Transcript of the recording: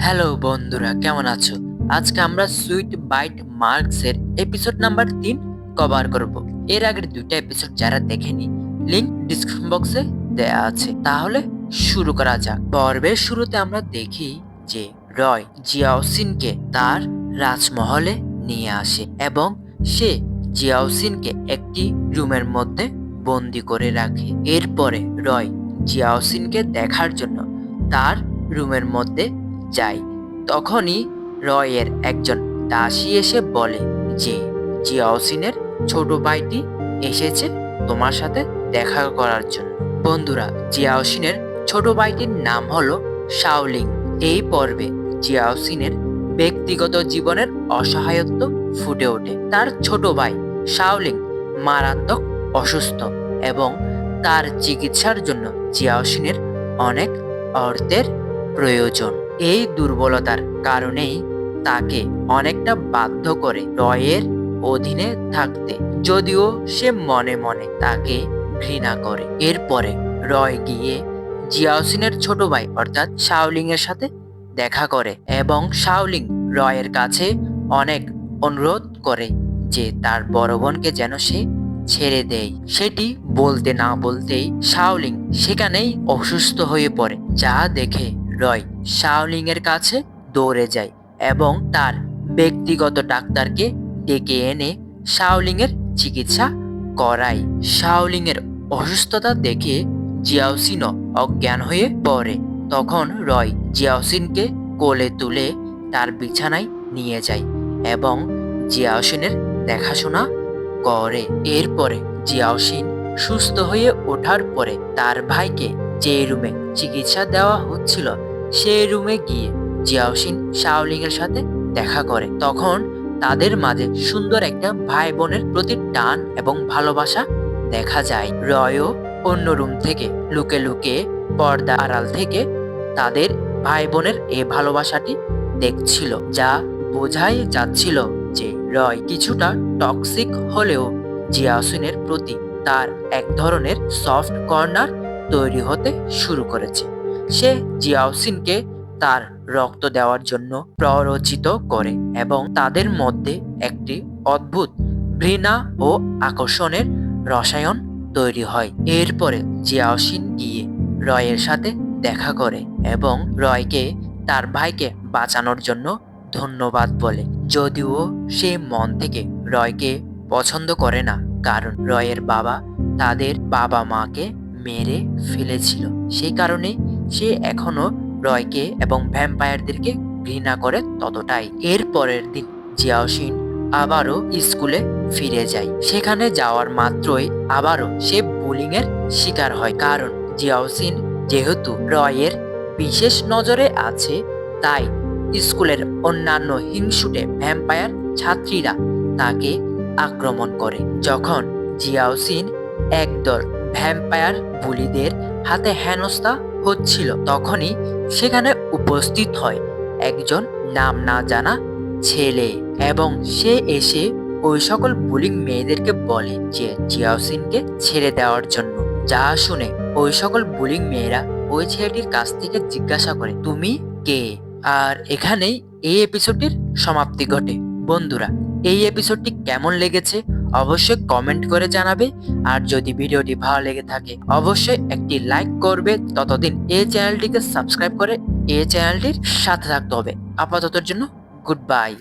Hello বন্ধুরা, কেমন আছো? আজকে আমরা সুইট বাইট মার্কস এর এপিসোড নাম্বার 3 কভার করব। এর আগের দুইটা এপিসোড যারা দেখেনি, লিংক ডিসক্রিপশন বক্সে দেয়া আছে। তাহলে শুরু করা যাক। পর্বের শুরুতে আমরা দেখি যে রয় জিয়াওসিনকে তার রাজমহলে নিয়ে আসে এবং সে জিয়াওসিনকে একটি রুমের মধ্যে বন্দি করে রাখে। এরপরে রয় জিয়াওসিনকে দেখার জন্য তার রুমের মধ্যে যায়। তখনই রয়ের একজন দাসী এসে বলে যে জিয়াওসিনের ছোট ভাইটি এসেছে তোমার সাথে দেখা করার জন্য। বন্ধুরা, জিয়াওসিনের ছোট ভাইটির নাম হলো শাওলিং। এই পর্বে জিয়াওসিনের ব্যক্তিগত জীবনের অসহায়ত্ব ফুটে ওঠে। তার ছোট ভাই শাওলিং মারাত্মক অসুস্থ এবং তার চিকিৎসার জন্য জিয়াওসিনের অনেক অর্থের প্রয়োজন। এই দুর্বলতার কারণেই তাকে অনেকটা বাধ্য করে রয়ের অধীনে থাকতে, যদিও সে মনে মনে তাকে ঘৃণা করে। এরপরে রয় গিয়ে জিয়াওসিনের ছোট ভাই অর্থাৎ শাওলিং এর সাথে দেখা করে এবং শাওলিং রয়ের কাছে অনেক অনুরোধ করে যে তার বড় বোনকে যেন সে ছেড়ে দেয়। সেটি বলতে না বলতেই শাওলিং সেখানেই অসুস্থ হয়ে পড়ে, যা দেখে রয় শাওলিং এর কাছে দৌড়ে যায় এবং তার ব্যক্তিগত ডাক্তারকে ডেকে এনে শাওলিং এর চিকিৎসা করায়। শাওলিং এর অসুস্থতা দেখে জিয়াওসিনও অজ্ঞান হয়ে পড়ে। তখন রয় জিয়াওসিনকে কোলে তুলে তার বিছানায় নিয়ে যায় এবং জিয়াওসিনের দেখাশোনা করে। এরপরে জিয়াওসিন সুস্থ হয়ে ওঠার পরে তার ভাইকে যে রুমে চিকিৎসা দেওয়া হচ্ছিল সেই রুমে গিয়ে জিয়াওসিন শাওলিং এর সাথে দেখা করে। তখন তাদের মাঝে সুন্দর একটা ভাই বোনের প্রতি টান এবং ভালোবাসা দেখা যায়। রয়ও অন্য রুম থেকে লুকে লুকে পর্দা আড়াল থেকে তাদের ভাই বোনের এই ভালোবাসাটি দেখছিল, যা বোঝাই যাচ্ছিল যে রয় কিছুটা টক্সিক হলেও জিয়াওসিনের প্রতি তার এক ধরনের সফট কর্নার তৈরি হতে শুরু করেছে। সে জিয়াওসিনকে তার রক্ত দেওয়ার জন্য প্ররোচিত করে এবং তাদের মধ্যে একটি অদ্ভুত ঘৃণা ও আকর্ষণের রসায়ন তৈরি হয়। এরপরে জিয়াওসিন গিয়ে রয়ের সাথে দেখা করে এবং রয়কে তার ভাইকে বাঁচানোর জন্য ধন্যবাদ বলে, যদিও সে মন থেকে রয়কে পছন্দ করে না, কারণ রয়ের বাবা তাদের বাবা মাকে মেরে ফেলেছিল। সেই কারণে সে এখনো রয়কে এবং ভ্যাম্পায়ারদেরকে ঘৃণা করে ততটাই। এর পরের দিন জিয়াওসিন আবারও স্কুলে ফিরে যায়। সেখানে যাওয়ার মাত্রই আবারও সে বুলিং এর শিকার হয়, কারণ জিয়াওসিন যেহেতু রয়ের বিশেষ নজরে আছে, তাই স্কুলের অন্যান্য হিংসুটে ভ্যাম্পায়ার ছাত্রীরা তাকে আক্রমণ করে। যখন জিয়াওসিন একদল ভ্যাম্পায়ার বুলিদের হাতে হেনস্থা হচ্ছিল, তখনই সেখানে উপস্থিত হয় একজন নাম না জানা ছেলে এবং সে এসে ওই সকল বুলিং মেয়েদেরকে বলে যে জিয়াওসিনকে ছেড়ে দেওয়ার জন্য। যা শুনে ওই সকল বুলিং মেয়েরা ওই ছেলেটির কাছ থেকে জিজ্ঞাসা করে, তুমি কে? আর এখানেই এই এপিসোডটির সমাপ্তি ঘটে। বন্ধুরা, এই এপিসোডটি কেমন লেগেছে অবশ্যই কমেন্ট করে জানাবে, আর যদি ভিডিওটি ভালো লেগে থাকে অবশ্যই একটি লাইক করবে। ততদিন এই চ্যানেলটিকে সাবস্ক্রাইব করে এই চ্যানেলটির সাথে থাকতে হবে। আপাততের জন্য গুড বাই।